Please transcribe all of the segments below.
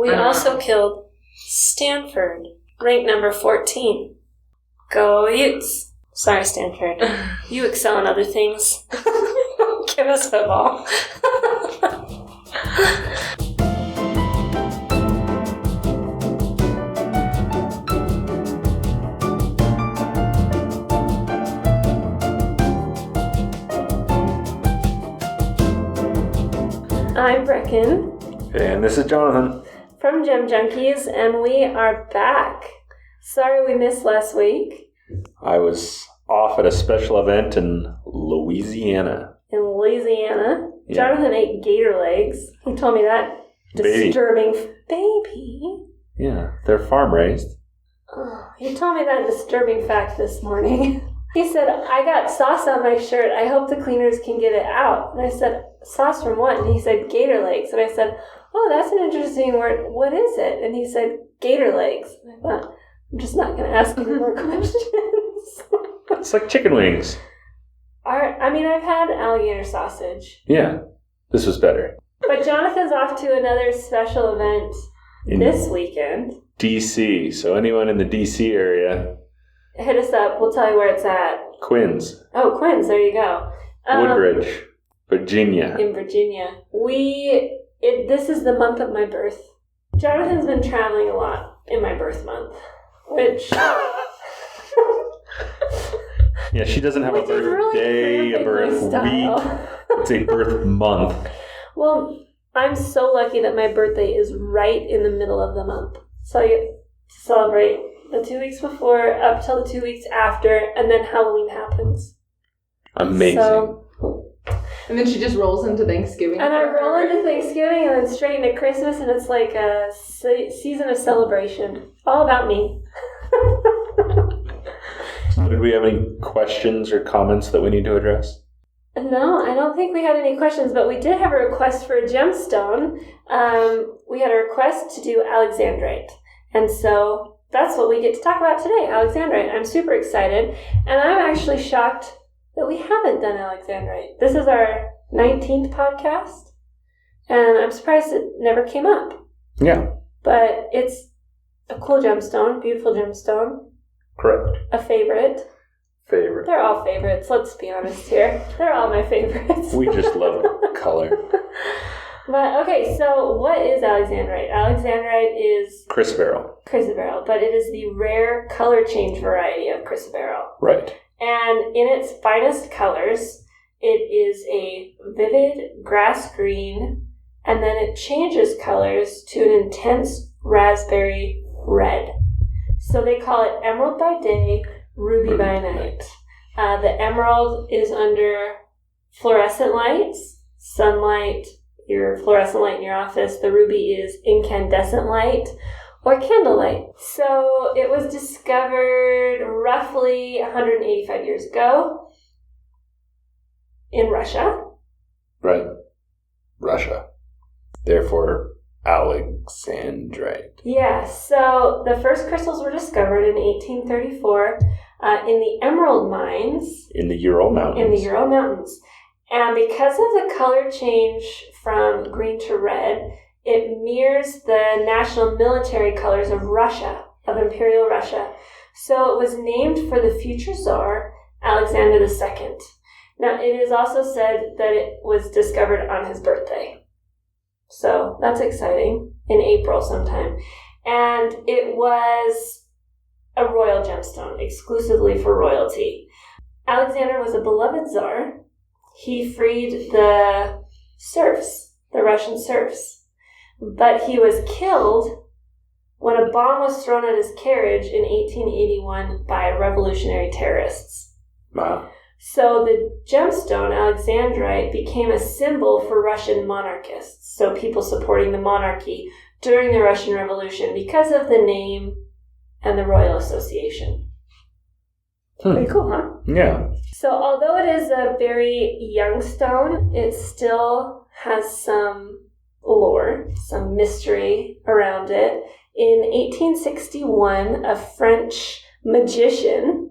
We also killed Standford, ranked number 14. Go Utes. Sorry, Standford. You excel in other things. Give us football. I'm Brecken. And this is Jonathan. From Junkies, and we are back. Sorry we missed last week. I was off at a special event in Louisiana. Yeah. Jonathan ate gator legs. He told me that disturbing baby. Yeah, they're farm raised. Oh, he told me that disturbing fact this morning. He said, I got sauce on my shirt. I hope the cleaners can get it out. And I said, sauce from what? And he said, gator legs. And I said, oh, that's an interesting word. What is it? And he said, gator legs. And I thought, I'm just not going to ask any more questions. It's like chicken wings. I've had alligator sausage. Yeah, this was better. But Jonathan's off to another special event this weekend. D.C. So anyone in the D.C. area, hit us up. We'll tell you where it's at. Quinns. Oh, Quinns. There you go. Woodbridge, Virginia. In Virginia. This is the month of my birth. Jonathan's been traveling a lot in my birth month, which... Yeah, she doesn't have a birthday, a birth week. It's a birth month. Well, I'm so lucky that my birthday is right in the middle of the month. So you celebrate the 2 weeks before, up till the 2 weeks after, and then Halloween happens. Amazing. And then she just rolls into Thanksgiving. And I roll into Thanksgiving and then straight into Christmas, and it's like a season of celebration. All about me. Did we have any questions or comments that we need to address? No, I don't think we had any questions, but we did have a request for a gemstone. We had a request to do Alexandrite. And so that's what we get to talk about today, Alexandrite. I'm super excited. And I'm actually shocked that we haven't done Alexandrite. This is our 19th podcast. And I'm surprised it never came up. Yeah. But it's a cool gemstone, beautiful gemstone. Correct. A favorite. They're all favorites, let's be honest here. They're all my favorites. We just love color. But, okay, so what is Alexandrite? Alexandrite is... Chrysoberyl, but it is the rare color change variety of chrysoberyl. Right. And in its finest colors, it is a vivid grass green, and then it changes colors to an intense raspberry red. So they call it emerald by day, ruby by night. The emerald is under fluorescent lights, sunlight, your fluorescent light in your office. The ruby is incandescent light or candlelight. So it was discovered roughly 185 years ago in Russia. Right. Russia. Therefore, Alexandrite. Yeah, so the first crystals were discovered in 1834 in the emerald mines. In the Ural Mountains. And because of the color change from green to red, it mirrors the national military colors of Russia, of Imperial Russia. So it was named for the future Tsar, Alexander II. Now, it is also said that it was discovered on his birthday. So that's exciting, in April sometime. And it was a royal gemstone, exclusively for royalty. Alexander was a beloved Tsar. He freed the serfs, the Russian serfs. But he was killed when a bomb was thrown at his carriage in 1881 by revolutionary terrorists. Wow. So the gemstone, Alexandrite, became a symbol for Russian monarchists, so people supporting the monarchy during the Russian Revolution because of the name and the royal association. Pretty cool, huh? Yeah. So although it is a very young stone, it still has some lore, some mystery around it. In 1861, a French magician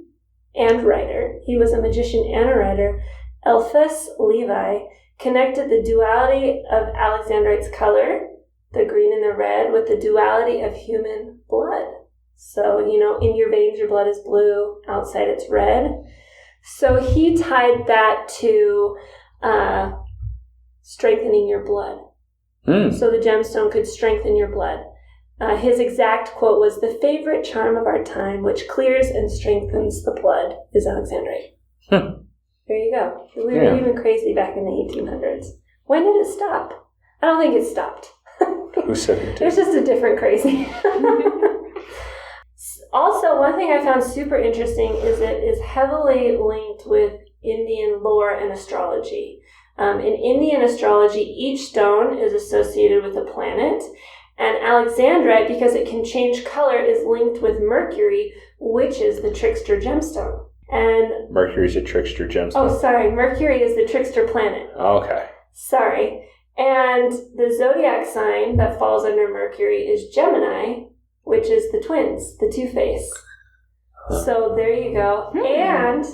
and writer, he was a magician and a writer, Eliphas Levi, connected the duality of Alexandrite's color the green and the red with the duality of human blood. So, in your veins, your blood is blue, outside it's red. So he tied that to strengthening your blood. So the gemstone could strengthen your blood. His exact quote was, "The favorite charm of our time, which clears and strengthens the blood, is Alexandrite." There you go. We were even crazy back in the 1800s. When did it stop? I don't think it stopped. Who said it did? It's just a different crazy. Also, one thing I found super interesting is it is heavily linked with Indian lore and astrology. In Indian astrology, each stone is associated with a planet, and Alexandrite, because it can change color, is linked with Mercury, which is the trickster gemstone. And Mercury's a trickster gemstone. Oh, sorry. Mercury is the trickster planet. Okay. Sorry. And the zodiac sign that falls under Mercury is Gemini, which is the twins, the two-face. So there you go. And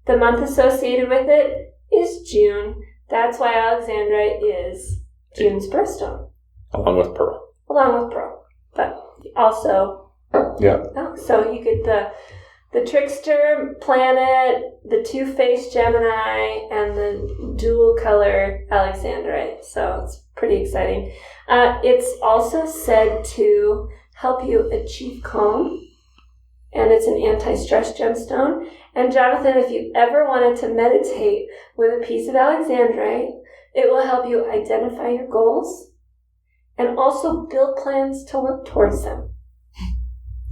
the month associated with it is June. That's why Alexandrite is June's birthstone. Along with pearl. But also... Yeah. Oh, so you get the trickster planet, the two-faced Gemini, and the dual-color Alexandrite. So it's pretty exciting. It's also said to help you achieve calm, and it's an anti-stress gemstone. And Jonathan, if you ever wanted to meditate with a piece of Alexandrite, it will help you identify your goals and also build plans to work towards them.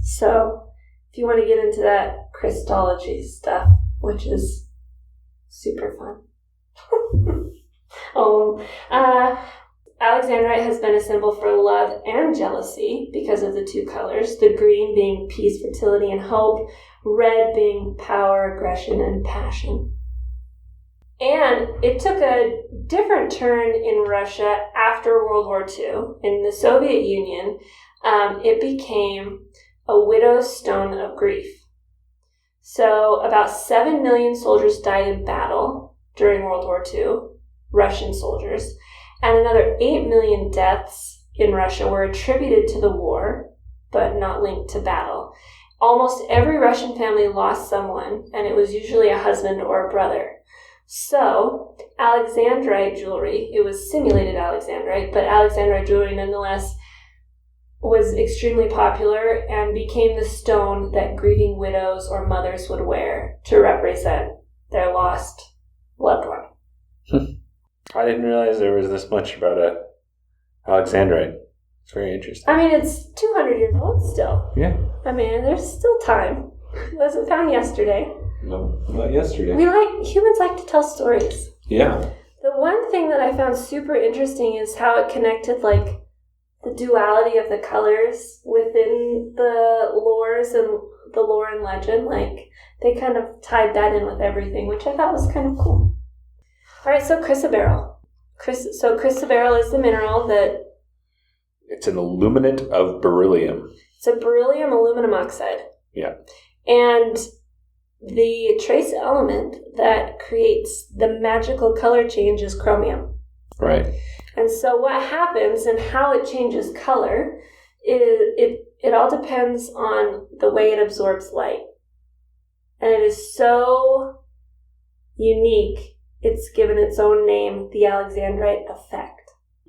So if you want to get into that Christology stuff, which is super fun. Alexandrite has been a symbol for love and jealousy because of the two colors, the green being peace, fertility, and hope, red being power, aggression, and passion. And it took a different turn in Russia after World War II. In the Soviet Union, it became a widow's stone of grief. So about 7 million soldiers died in battle during World War II, Russian soldiers, and another 8 million deaths in Russia were attributed to the war, but not linked to battle. Almost every Russian family lost someone, and it was usually a husband or a brother. So, Alexandrite jewelry, it was simulated Alexandrite, but Alexandrite jewelry nonetheless was extremely popular and became the stone that grieving widows or mothers would wear to represent their lost loved one. I didn't realize there was this much about Alexandrite. It's very interesting. I mean, it's 200 years old still. Yeah. I mean, there's still time. It wasn't found yesterday. No, not yesterday. Humans like to tell stories. Yeah. The one thing that I found super interesting is how it connected, the duality of the colors within the lores and the lore and legend. They kind of tied that in with everything, which I thought was kind of cool. All right, so chrysoberyl. Chrysoberyl is the mineral that... It's an illuminate of beryllium. It's a beryllium aluminum oxide. Yeah. And the trace element that creates the magical color change is chromium. Right. And so what happens and how it changes color, it all depends on the way it absorbs light. And it is so unique, it's given its own name, the Alexandrite effect.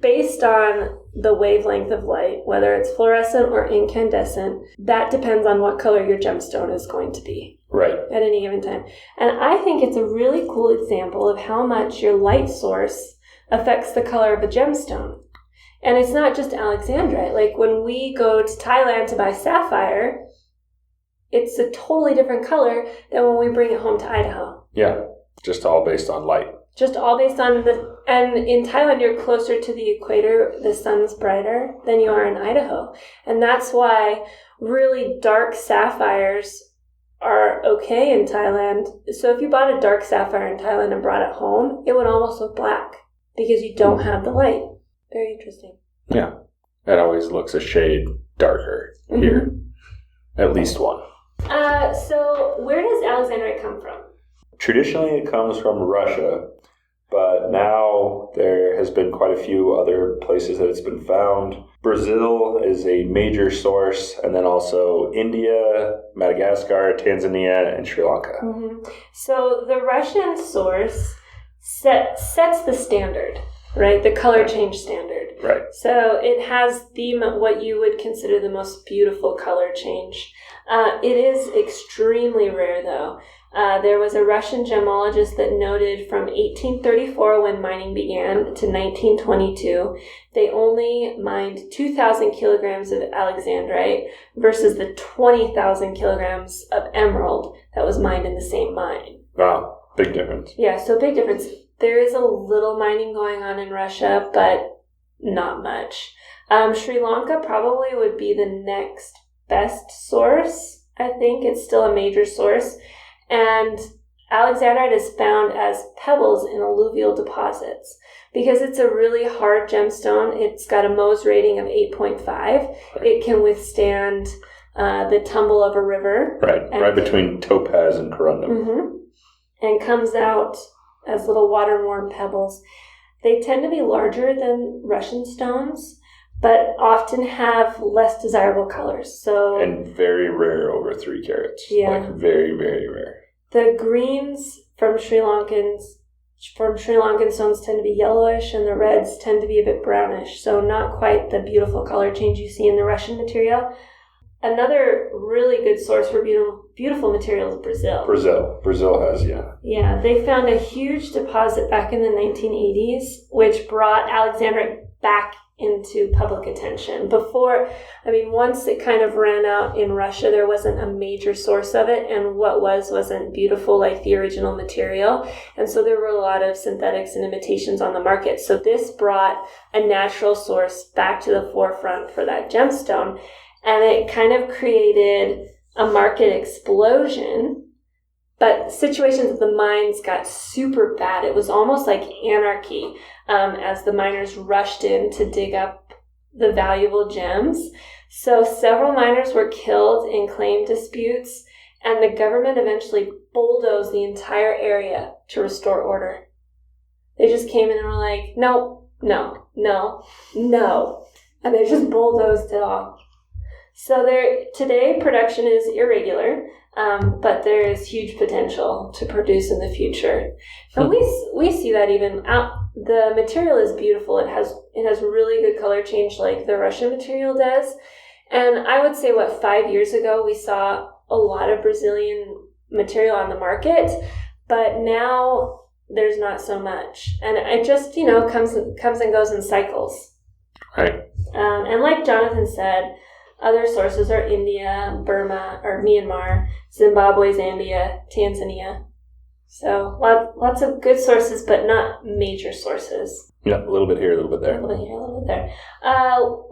Based on the wavelength of light, whether it's fluorescent or incandescent, that depends on what color your gemstone is going to be. Right. At any given time. And I think it's a really cool example of how much your light source affects the color of a gemstone. And it's not just Alexandrite. When we go to Thailand to buy sapphire, it's a totally different color than when we bring it home to Idaho. Yeah. Just all based on light. Just all based on and in Thailand, you're closer to the equator, the sun's brighter than you are in Idaho. And that's why really dark sapphires are okay in Thailand. So if you bought a dark sapphire in Thailand and brought it home, it would almost look black because you don't have the light. Very interesting. Yeah. It always looks a shade darker here. At least one. So where does Alexandrite come from? Traditionally, it comes from Russia, but now there has been quite a few other places that it's been found. Brazil is a major source, and then also India, Madagascar, Tanzania, and Sri Lanka. Mm-hmm. So the Russian source sets the standard, right? The color change standard. Right. So it has what you would consider the most beautiful color change. It is extremely rare, though. There was a Russian gemologist that noted from 1834, when mining began, to 1922, they only mined 2,000 kilograms of Alexandrite versus the 20,000 kilograms of emerald that was mined in the same mine. Wow, big difference. Yeah, so big difference. There is a little mining going on in Russia, but not much. Sri Lanka probably would be the next best source. I think it's still a major source. And Alexandrite is found as pebbles in alluvial deposits. Because it's a really hard gemstone, it's got a Mohs rating of 8.5. It can withstand the tumble of a river. Right between topaz and corundum. Mm-hmm. And comes out as little water-worn pebbles. They tend to be larger than Russian stones, but often have less desirable colors. And very rare over 3 carats. Yeah. Like very, very rare. The greens from Sri Lankan stones tend to be yellowish, and the reds tend to be a bit brownish. So not quite the beautiful color change you see in the Russian material. Another really good source for beautiful material is Brazil. Brazil has, yeah. Yeah, they found a huge deposit back in the 1980s, which brought Alexandrite back into public attention. Once it kind of ran out in Russia, there wasn't a major source of it, and what wasn't beautiful like the original material. And so there were a lot of synthetics and imitations on the market. So this brought a natural source back to the forefront for that gemstone. And it kind of created a market explosion, but situations at the mines got super bad. It was almost like anarchy as the miners rushed in to dig up the valuable gems. So several miners were killed in claim disputes, and the government eventually bulldozed the entire area to restore order. They just came in and were like, no, and they just bulldozed it all. So today production is irregular, but there is huge potential to produce in the future. And we see that even out. The material is beautiful. It has really good color change like the Russian material does. And I would say 5 years ago we saw a lot of Brazilian material on the market, but now there's not so much. And it just, comes and goes in cycles. Right. And like Jonathan said, other sources are India, Burma, or Myanmar, Zimbabwe, Zambia, Tanzania. So lots of good sources, but not major sources. Yeah, a little bit here, a little bit there. A little bit here, a little bit there.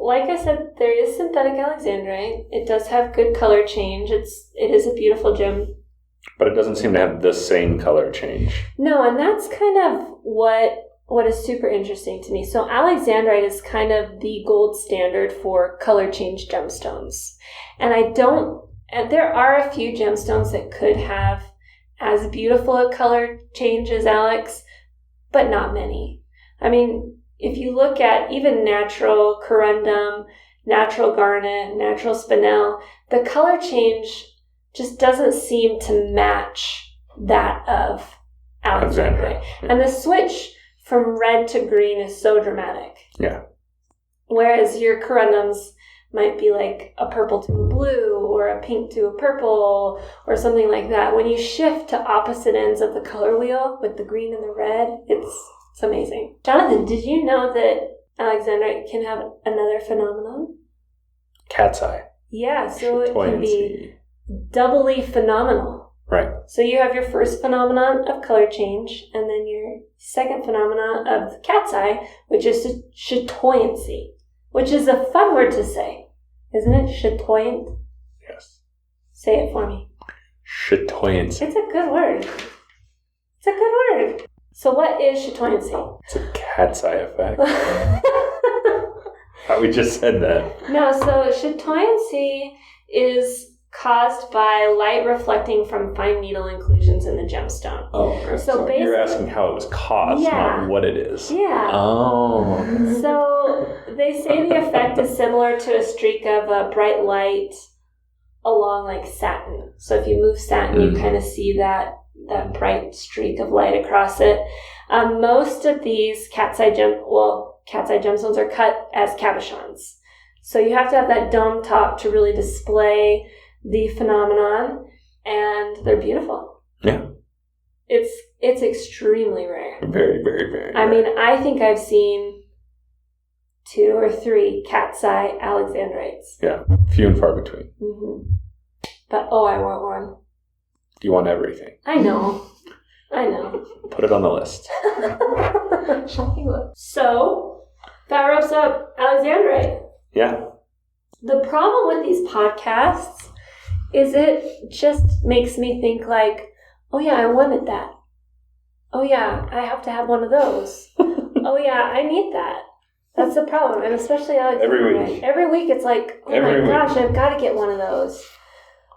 Like I said, there is synthetic Alexandrite. It does have good color change. It is a beautiful gem. But it doesn't seem to have the same color change. No, and that's kind of what is super interesting to me. So Alexandrite is kind of the gold standard for color change gemstones. And there are a few gemstones that could have as beautiful a color change as Alex, but not many. If you look at even natural corundum, natural garnet, natural spinel, the color change just doesn't seem to match that of Alexandrite. And the switch from red to green is so dramatic. Yeah. Whereas your corundums might be like a purple to a blue or a pink to a purple or something like that. When you shift to opposite ends of the color wheel with the green and the red, it's amazing. Jonathan, did you know that Alexandrite can have another phenomenon? Cat's eye. Yeah, so it can be doubly phenomenal. Right. So you have your first phenomenon of color change, and then your second phenomenon of cat's eye, which is chatoyancy, which is a fun word to say, isn't it? Chatoyant? Yes. Say it for me. Chatoyancy. It's a good word. It's a good word. So what is chatoyancy? It's a cat's eye effect. We just said that. No, so chatoyancy is caused by light reflecting from fine needle inclusions in the gemstone. Oh, okay. So you're asking how it was caused, not what it is. Yeah. Oh. So they say the effect is similar to a streak of bright light along like satin. So if you move satin, you kind of see that bright streak of light across it. Most of these cat's eye gemstones are cut as cabochons. So you have to have that dome top to really display the phenomenon, and they're beautiful. Yeah. It's extremely rare. Very, very, very rare. I mean, I think I've seen 2 or 3 cat's eye Alexandrites. Yeah, few and far between. Mm-hmm. But, I want one. You want everything. I know. Put it on the list. Shopping list. So, that wraps up Alexandrite. Yeah. The problem with these podcasts is it just makes me think like, oh yeah, I wanted that. Oh yeah, I have to have one of those. Oh yeah, I need that. That's the problem. And especially Alexandrite. Every week it's like, oh my gosh, I've got to get one of those.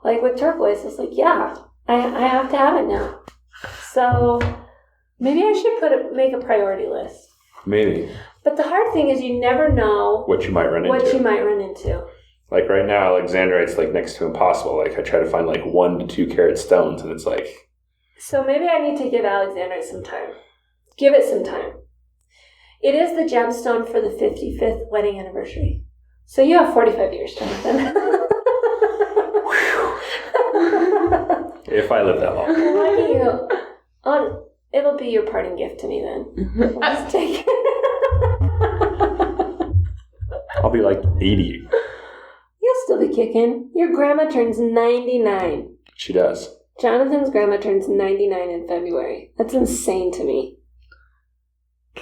Like with turquoise, it's like, yeah, I have to have it now. So maybe I should make a priority list. Maybe. But the hard thing is you never know what you might run into. Like right now, Alexandrite's like next to impossible. Like I try to find like 1 to 2 carat stones, and it's like. So maybe I need to give Alexandrite some time. Give it some time. It is the gemstone for the 55th wedding anniversary. So you have 45 years, Jonathan. If I live that long. Lucky you. It'll be your parting gift to me then. I'll just take it. I'll be like 80. You'll still be kicking. Your grandma turns 99. She does. Jonathan's grandma turns 99 in February. That's insane to me.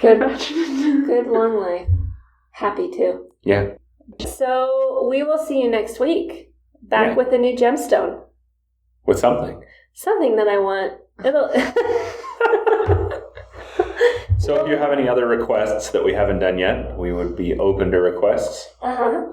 Good long life. Happy too. Yeah. So we will see you next week. Back with a new gemstone. With something. Something that I want. So if you have any other requests that we haven't done yet, we would be open to requests.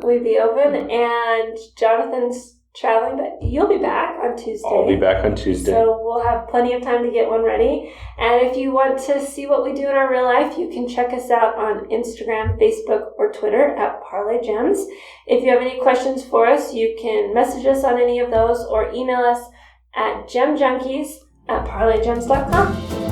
We'd be open, and Jonathan's traveling, but you'll be back on Tuesday. I'll be back on Tuesday. So we'll have plenty of time to get one ready. And if you want to see what we do in our real life, you can check us out on Instagram, Facebook, or Twitter at Parlay Gems. If you have any questions for us, you can message us on any of those or email us at gemjunkies@parlaygems.com.